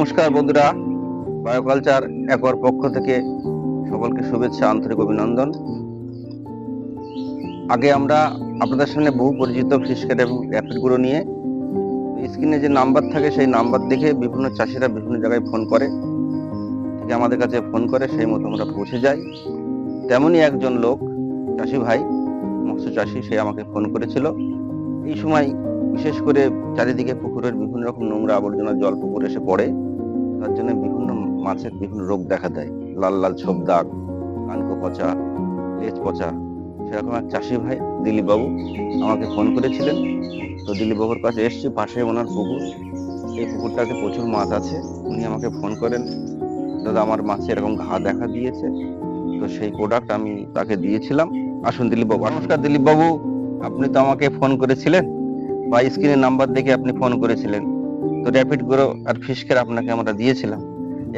নমস্কার বন্ধুরা, বায়োকালচার অ্যাকোয়ার পক্ষ থেকে সকলকে শুভেচ্ছা, আন্তরিক অভিনন্দন। আগে আমরা আপনাদের সামনে বহু পরিচিত ফিশ ক্যাট এবং র্যাপিডগুলো নিয়ে স্ক্রিনে যে নাম্বার থাকে সেই নাম্বার দেখে বিভিন্ন চাষিরা বিভিন্ন জায়গায় ফোন করে, থেকে আমাদের কাছে ফোন করে, সেই মতো আমরা পৌঁছে যাই। তেমনই একজন লোক, চাষি ভাই, মৎস্য চাষি, সে আমাকে ফোন করেছিল। এই সময় বিশেষ করে চারিদিকে পুকুরের বিভিন্ন রকম নোংরা আবর্জনা জল পুকুরে এসে পড়ে, তার জন্য বিভিন্ন মাছের বিভিন্ন রোগ দেখা দেয়, লাল লাল ছোপ দাগ, কানকো পচা, লেজ পচা। সেরকম এক চাষি ভাই দিলীপ বাবু আমাকে ফোন করেছিলেন। তো দিলীপ বাবুর কাছে এসছি, পাশে ওনার পুকুর, এই পুকুরটাতে প্রচুর মাছ আছে। উনি আমাকে ফোন করেন, দাদা আমার মাছে এরকম ঘা দেখা দিয়েছে। তো সেই প্রোডাক্ট আমি তাকে দিয়েছিলাম। আসুন দিলীপ বাবু। নমস্কার দিলীপ বাবু, আপনি তো আমাকে ফোন করেছিলেন বা স্ক্রিনের নাম্বার দেখে আপনি ফোন করেছিলেন। তো র্যাপিড গ্রো আর ফিশ ক্যাট আপনাকে আমরা দিয়েছিলাম।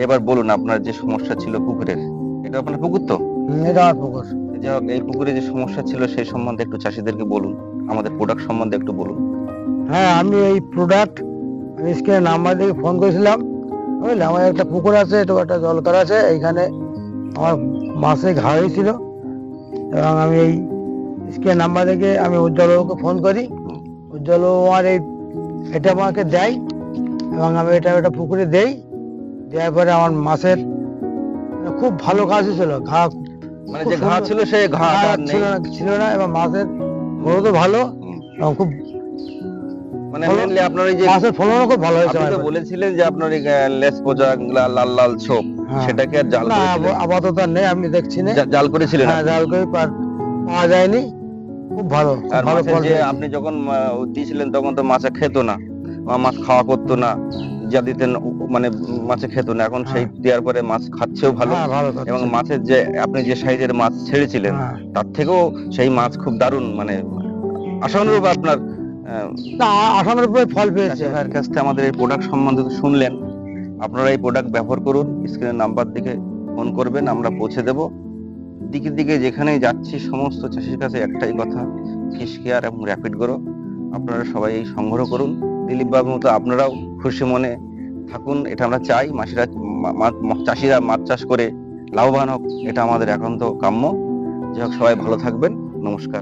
এবার বলুন আপনার যে সমস্যা ছিল পুকুরের, এটা আপনার পুকুর তো? এটা আমার পুকুর। এই পুকুরে যে সমস্যা ছিল সেই সম্বন্ধে একটু চাষিদেরকে বলুন, আমাদের প্রোডাক্ট সম্বন্ধে একটু বলুন। হ্যাঁ, আমি এই প্রোডাক্ট স্ক্রিনে নাম্বার দেখে ফোন করেছিলাম। বুঝলে, আমার একটা পুকুর আছে, তো একটা জলকার আছে, এইখানে আমার মাছে ঘা হয়েছিল এবং আমি এই স্ক্রিনে নাম্বার দেখে আমি উজ্জ্বলবাবুকে ফোন করি। উজ্জ্বলবাবু আমার এটা আমাকে দেয় এবং আমি এটা পুকুরে দেই। দেওয়ার পরে আমার মাছের খুব ভালো কাজ হয়েছিল। ঘা মানে যে ঘা ছিল সেই ঘা ছিল না এবং মাছের বড় তো ভালো এবং খুব মানে মেইনলি আপনার এই যে মাছের ফলনও খুব ভালো হয়েছে। আপনি তো বলেছিলেন যে আপনার এই লেজ পচা লাল লাল ছোপ, সেটাকে আর জাল করেছিলেন? আপাতত নেই, আমি দেখছি না। জাল করেছিলেন? হ্যাঁ, জাল করে পাওয়া যায়নি। খুব ভালো। আর মাছের যে আপনি যখন দিয়েছিলেন তখন তো মাছে খেত না, মাছ খাওয়া করতো না, যা দিতেন মানে মাছে খেত না। এখন সেই দেওয়ার পরে মাছ খাচ্ছেও ভালো, এবং মাছের যে আপনি যে সাইজের মাছ ছেড়েছিলেন তার থেকেও সেই মাছ খুব দারুণ, মানে আশানুরূপ আপনার আশানুরূপ ফল পেয়েছে। ভাইয়ের কাছ থেকে আমাদের এই প্রোডাক্ট সম্বন্ধে শুনলেন। আপনারা এই প্রোডাক্ট ব্যবহার করুন, স্ক্রিনের নাম্বার দিকে ফোন করবেন, আমরা পৌঁছে দেব। দিকে দিকে যেখানেই যাচ্ছি সমস্ত চাষির কাছে একটাই কথা, ফিশ কেয়ার এবং র্যাপিড গ্রো আপনারা সবাই এই সংগ্রহ করুন। দিলীপ বাবুর মতো আপনারাও খুশি মনে থাকুন, এটা আমরা চাই। চাষিরা মাছ চাষ করে লাভবান হোক, এটা আমাদের একান্ত কাম্য। যাই হোক, সবাই ভালো থাকবেন। নমস্কার।